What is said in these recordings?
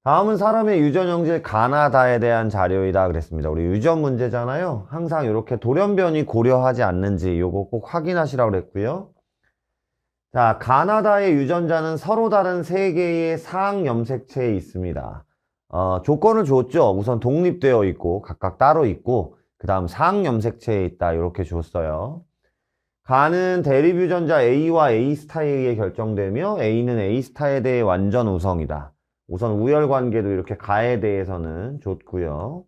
다음은 사람의 유전 형질 가나다에 대한 자료이다 그랬습니다. 우리 유전 문제잖아요. 항상 이렇게 돌연변이 고려하지 않는지 요거 꼭 확인하시라고 그랬고요. 자, 가나다의 유전자는 서로 다른 세 개의 사항 염색체에 있습니다. 조건을 줬죠. 우선 독립되어 있고 각각 따로 있고 그 다음 사항 염색체에 있다 이렇게 줬어요. 가는 대립 유전자 A와 A스타에 의해 결정되며 A는 A스타에 대해 완전 우성이다. 우선 우열관계도 이렇게 가에 대해서는 줬고요.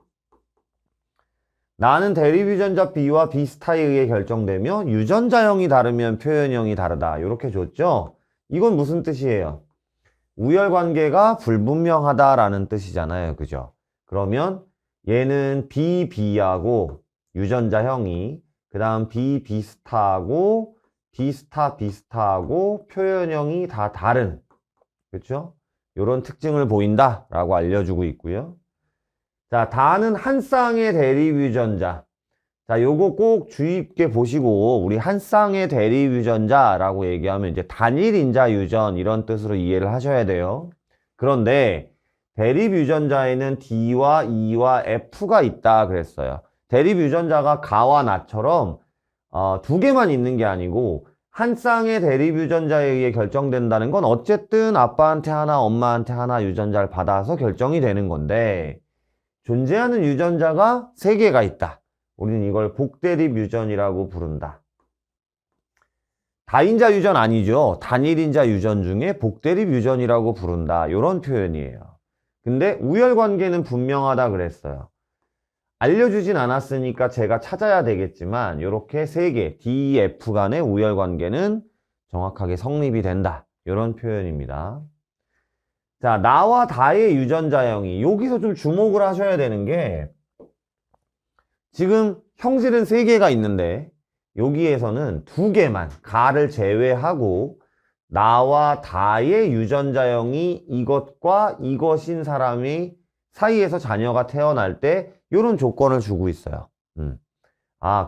나는 대립 유전자 B와 B스타에 의해 결정되며 유전자형이 다르면 표현형이 다르다. 이렇게 줬죠. 이건 무슨 뜻이에요? 우열관계가 불분명하다라는 뜻이잖아요. 그죠? 그러면 얘는 BB하고 유전자형이 그 다음 BB스타하고 B스타하고 표현형이 다 다른 그렇죠? 이런 특징을 보인다라고 알려주고 있고요. 자, 다는 한 쌍의 대립 유전자. 자, 요거 꼭 주의 있게 보시고 우리 한 쌍의 대립 유전자라고 얘기하면 이제 단일 인자 유전 이런 뜻으로 이해를 하셔야 돼요. 그런데 대립 유전자에는 D와 E와 F가 있다 그랬어요. 대립 유전자가 가와 나처럼 두 개만 있는 게 아니고 한 쌍의 대립 유전자에 의해 결정된다는 건 어쨌든 아빠한테 하나 엄마한테 하나 유전자를 받아서 결정이 되는 건데 존재하는 유전자가 세 개가 있다. 우리는 이걸 복대립 유전이라고 부른다. 다인자 유전 아니죠. 단일인자 유전 중에 복대립 유전이라고 부른다. 이런 표현이에요. 근데 우열관계는 분명하다 그랬어요. 알려주진 않았으니까 제가 찾아야 되겠지만 이렇게 세 개 D, F 간의 우열관계는 정확하게 성립이 된다. 이런 표현입니다. 자, 나와 다의 유전자형이 여기서 좀 주목을 하셔야 되는 게 지금 형질은 세 개가 있는데 여기에서는 두 개만 가를 제외하고 나와 다의 유전자형이 이것과 이것인 사람이 사이에서 자녀가 태어날 때 이런 조건을 주고 있어요.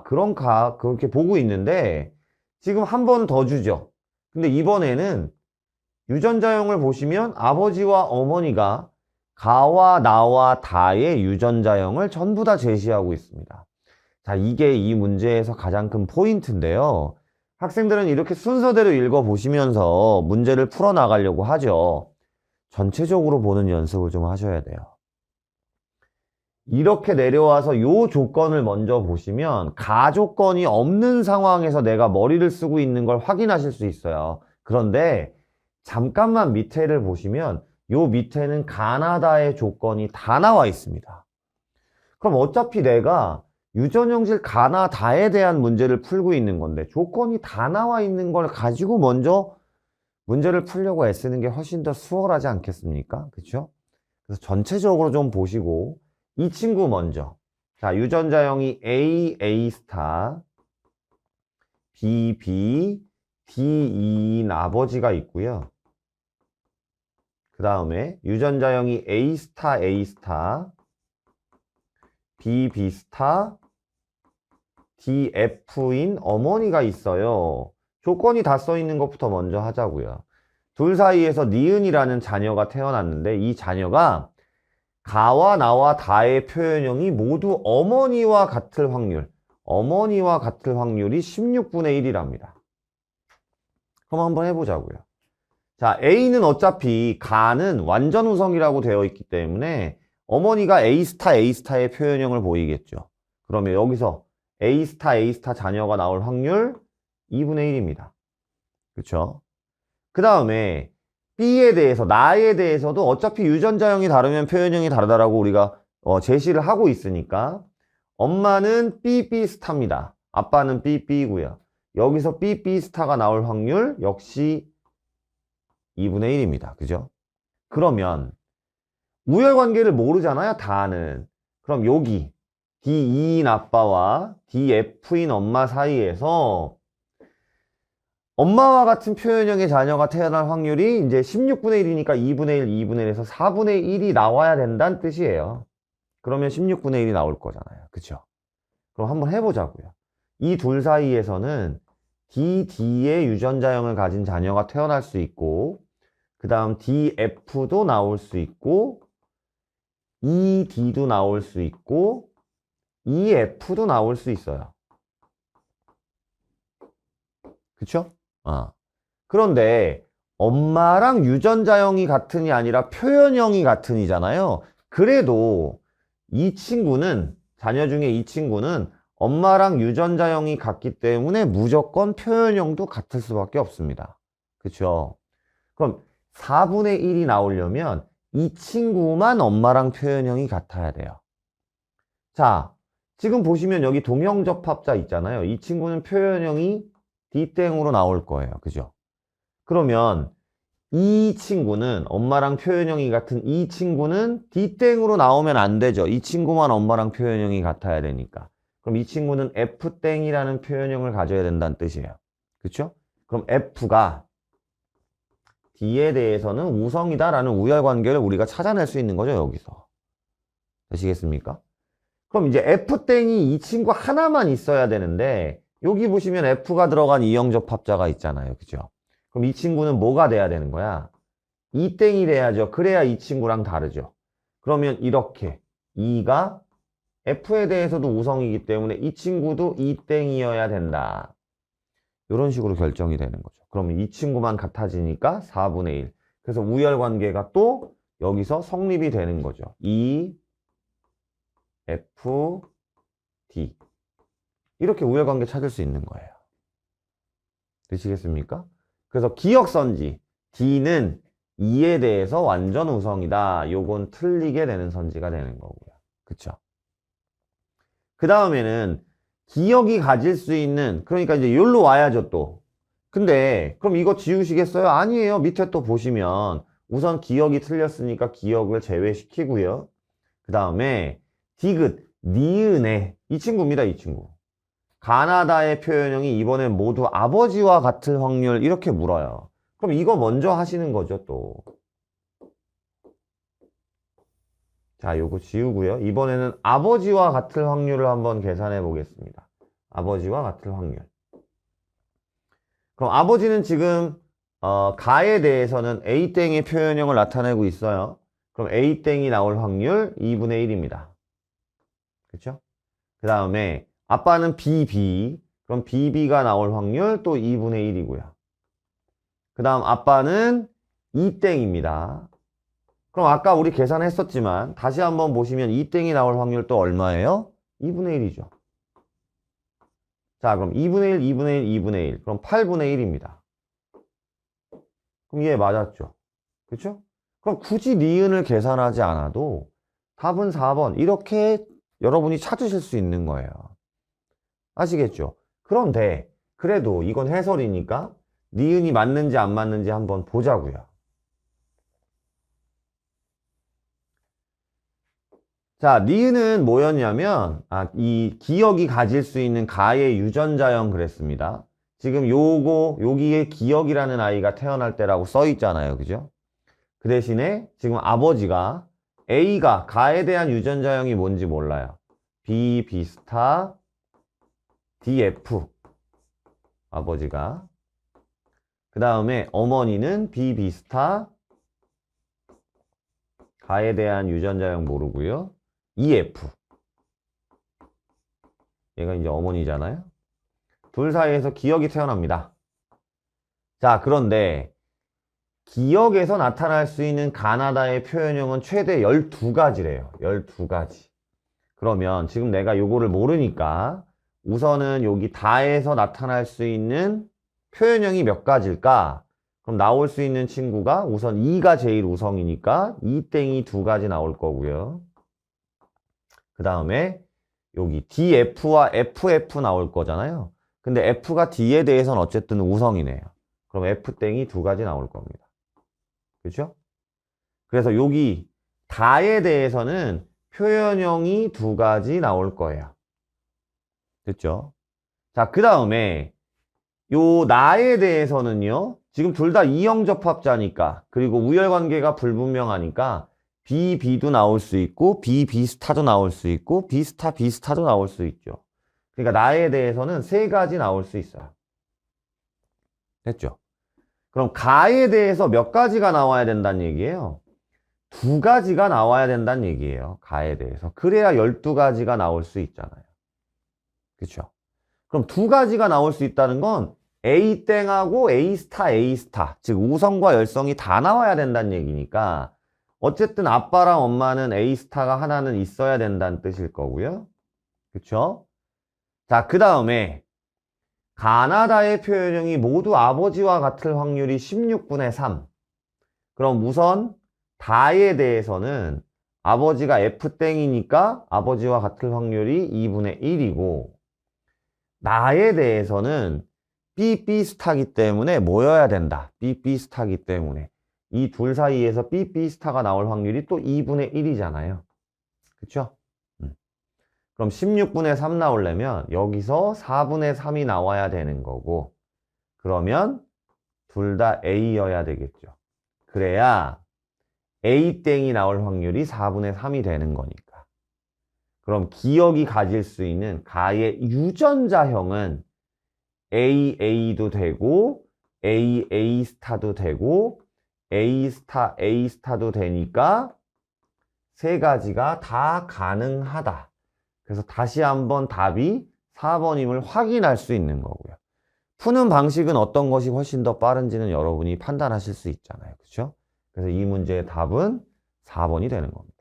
그렇게 보고 있는데 지금 한 번 더 주죠. 근데 이번에는 유전자형을 보시면 아버지와 어머니가 가와 나와 다의 유전자형을 전부 다 제시하고 있습니다. 자, 이게 이 문제에서 가장 큰 포인트인데요. 학생들은 이렇게 순서대로 읽어보시면서 문제를 풀어나가려고 하죠. 전체적으로 보는 연습을 좀 하셔야 돼요. 이렇게 내려와서 요 조건을 먼저 보시면 가조건이 없는 상황에서 내가 머리를 쓰고 있는 걸 확인하실 수 있어요. 그런데 잠깐만 밑에를 보시면 요 밑에는 가나다의 조건이 다 나와 있습니다. 그럼 어차피 내가 유전형질 가나다에 대한 문제를 풀고 있는 건데 조건이 다 나와 있는 걸 가지고 먼저 문제를 풀려고 애쓰는 게 훨씬 더 수월하지 않겠습니까? 그렇죠? 그래서 전체적으로 좀 보시고 이 친구 먼저. 자, 유전자형이 A, A 스타, B, B, D, E인 아버지가 있고요. 그 다음에 유전자형이 A 스타, A 스타, B, B 스타, D, F인 어머니가 있어요. 조건이 다 써 있는 것부터 먼저 하자고요. 둘 사이에서 니은이라는 자녀가 태어났는데 이 자녀가 가와 나와 다의 표현형이 모두 어머니와 같을 확률. 어머니와 같을 확률이 16분의 1이랍니다. 그럼 한번 해보자고요. 자, A는 어차피 가는 완전 우성이라고 되어 있기 때문에 어머니가 A스타의 표현형을 보이겠죠. 그러면 여기서 A스타 자녀가 나올 확률 2분의 1입니다. 그쵸? 그 다음에 B에 대해서, 나에 대해서도 어차피 유전자형이 다르면 표현형이 다르다라고 우리가 제시를 하고 있으니까 엄마는 BB 스타입니다. 아빠는 BB고요. 여기서 BB 스타가 나올 확률 역시 2분의 1입니다. 그죠? 그러면 우열관계를 모르잖아요. 다는. 그럼 여기 D2인 아빠와 DF인 엄마 사이에서 엄마와 같은 표현형의 자녀가 태어날 확률이 이제 16분의 1이니까 2분의 1, 2분의 1에서 4분의 1이 나와야 된다는 뜻이에요. 그러면 16분의 1이 나올 거잖아요. 그쵸? 그럼 한번 해보자고요. 이 둘 사이에서는 DD의 유전자형을 가진 자녀가 태어날 수 있고 그 다음 DF도 나올 수 있고 ED도 나올 수 있고 EF도 나올 수 있어요. 그쵸? 그런데 엄마랑 유전자형이 같은이 아니라 표현형이 같은이잖아요. 그래도 이 친구는, 자녀 중에 이 친구는 엄마랑 유전자형이 같기 때문에 무조건 표현형도 같을 수밖에 없습니다. 그쵸? 그럼 4분의 1이 나오려면 이 친구만 엄마랑 표현형이 같아야 돼요. 자, 지금 보시면 여기 동형접합자 있잖아요. 이 친구는 표현형이 D땡으로 나올 거예요. 그죠? 그러면 이 친구는, 엄마랑 표현형이 같은 이 친구는 D땡으로 나오면 안 되죠. 이 친구만 엄마랑 표현형이 같아야 되니까. 그럼 이 친구는 F땡이라는 표현형을 가져야 된다는 뜻이에요. 그렇죠? 그럼 F가 D에 대해서는 우성이다라는 우열관계를 우리가 찾아낼 수 있는 거죠. 여기서. 되시겠습니까? 그럼 이제 F땡이 이 친구 하나만 있어야 되는데 여기 보시면 F가 들어간 이형접합자가 있잖아요. 그죠? 그럼 이 친구는 뭐가 돼야 되는 거야? 2땡이 돼야죠. 그래야 이 친구랑 다르죠. 그러면 이렇게 2가 F에 대해서도 우성이기 때문에 이 친구도 2땡이어야 된다. 이런 식으로 결정이 되는 거죠. 그러면 이 친구만 같아지니까 4분의 1. 그래서 우열관계가 또 여기서 성립이 되는 거죠. 2, F, D. 이렇게 우열관계 찾을 수 있는 거예요. 되시겠습니까? 그래서 기억선지 D는 2에 대해서 완전 우성이다. 요건 틀리게 되는 선지가 되는 거고요. 그쵸? 그 다음에는 기억이 가질 수 있는, 그러니까 이제 여기로 와야죠 또. 근데 그럼 이거 지우시겠어요? 아니에요. 밑에 또 보시면 우선 기억이 틀렸으니까 기억을 제외시키고요. 그 다음에 디귿, 니은의 이 친구입니다. 이 친구. 가나다의 표현형이 이번엔 모두 아버지와 같을 확률 이렇게 물어요. 그럼 이거 먼저 하시는 거죠 또. 자, 요거 지우고요. 이번에는 아버지와 같을 확률을 한번 계산해 보겠습니다. 아버지와 같을 확률. 그럼 아버지는 지금 가에 대해서는 A땡의 표현형을 나타내고 있어요. 그럼 A땡이 나올 확률 2분의 1입니다. 그렇죠? 그 다음에 아빠는 BB. 그럼 BB가 나올 확률 또 2분의 1이고요. 그 다음 아빠는 2땡입니다. 그럼 아까 우리 계산했었지만 다시 한번 보시면 2땡이 나올 확률 또 얼마예요? 2분의 1이죠. 자, 그럼 2분의 1, 2분의 1, 2분의 1. 그럼 8분의 1입니다. 그럼 얘 맞았죠? 그렇죠? 그럼 굳이 니은을 계산하지 않아도 답은 4번. 이렇게 여러분이 찾으실 수 있는 거예요. 아시겠죠? 그런데 그래도 이건 해설이니까 니은이 맞는지 안 맞는지 한번 보자고요. 자, 니은은 뭐였냐면 이 기억이 가질 수 있는 가의 유전자형 그랬습니다. 지금 여기에 기억이라는 아이가 태어날 때라고 써 있잖아요. 그죠? 그 대신에 지금 아버지가 A가 가에 대한 유전자형이 뭔지 몰라요. B, B스타, DF 아버지가. 그 다음에 어머니는 B, B스타 가에 대한 유전자형 모르고요. EF 얘가 이제 어머니잖아요. 둘 사이에서 기억이 태어납니다. 자, 그런데 기억에서 나타날 수 있는 가나다의 표현형은 최대 12가지래요. 12가지. 그러면 지금 내가 요거를 모르니까 우선은 여기 다에서 나타날 수 있는 표현형이 몇 가지일까? 그럼 나올 수 있는 친구가 우선 2가 제일 우성이니까 2땡이 2가지 나올 거고요. 그 다음에 여기 DF와 FF 나올 거잖아요. 근데 F가 D에 대해서는 어쨌든 우성이네요. 그럼 F땡이 2가지 나올 겁니다. 그렇죠? 그래서 여기 다에 대해서는 표현형이 2가지 나올 거예요. 됐죠? 자, 그 다음에 요 나에 대해서는요. 지금 둘 다 이형접합자니까, 그리고 우열관계가 불분명하니까 B, B도 나올 수 있고 B, B스타도 나올 수 있고 B스타, B스타도 나올 수 있죠. 그러니까 나에 대해서는 3가지 나올 수 있어요. 됐죠? 그럼 가에 대해서 몇 가지가 나와야 된다는 얘기예요? 두 가지가 나와야 된다는 얘기예요. 가에 대해서. 그래야 12가지가 나올 수 있잖아요. 그쵸? 그럼 두 가지가 나올 수 있다는 건 A땡하고 A스타, A스타. 즉, 우성과 열성이 다 나와야 된다는 얘기니까 어쨌든 아빠랑 엄마는 A스타가 하나는 있어야 된다는 뜻일 거고요. 그쵸? 자, 그 다음에 가나다의 표현형이 모두 아버지와 같을 확률이 16분의 3. 그럼 우선 다에 대해서는 아버지가 F땡이니까 아버지와 같을 확률이 2분의 1이고 나에 대해서는 B스타기 때문에 모여야 된다. B스타기 때문에 이 둘 사이에서 B스타가 나올 확률이 또 2분의 1이잖아요. 그쵸? 그럼 16분의 3 나오려면 여기서 4분의 3이 나와야 되는 거고 그러면 둘 다 A여야 되겠죠. 그래야 A땡이 나올 확률이 4분의 3이 되는 거니까. 그럼 기억이 가질 수 있는 가의 유전자형은 AA도 되고 AA스타도 되고 A스타 A스타도 되니까 세 가지가 다 가능하다. 그래서 다시 한번 답이 4번임을 확인할 수 있는 거고요. 푸는 방식은 어떤 것이 훨씬 더 빠른지는 여러분이 판단하실 수 있잖아요. 그렇죠? 그래서 이 문제의 답은 4번이 되는 겁니다.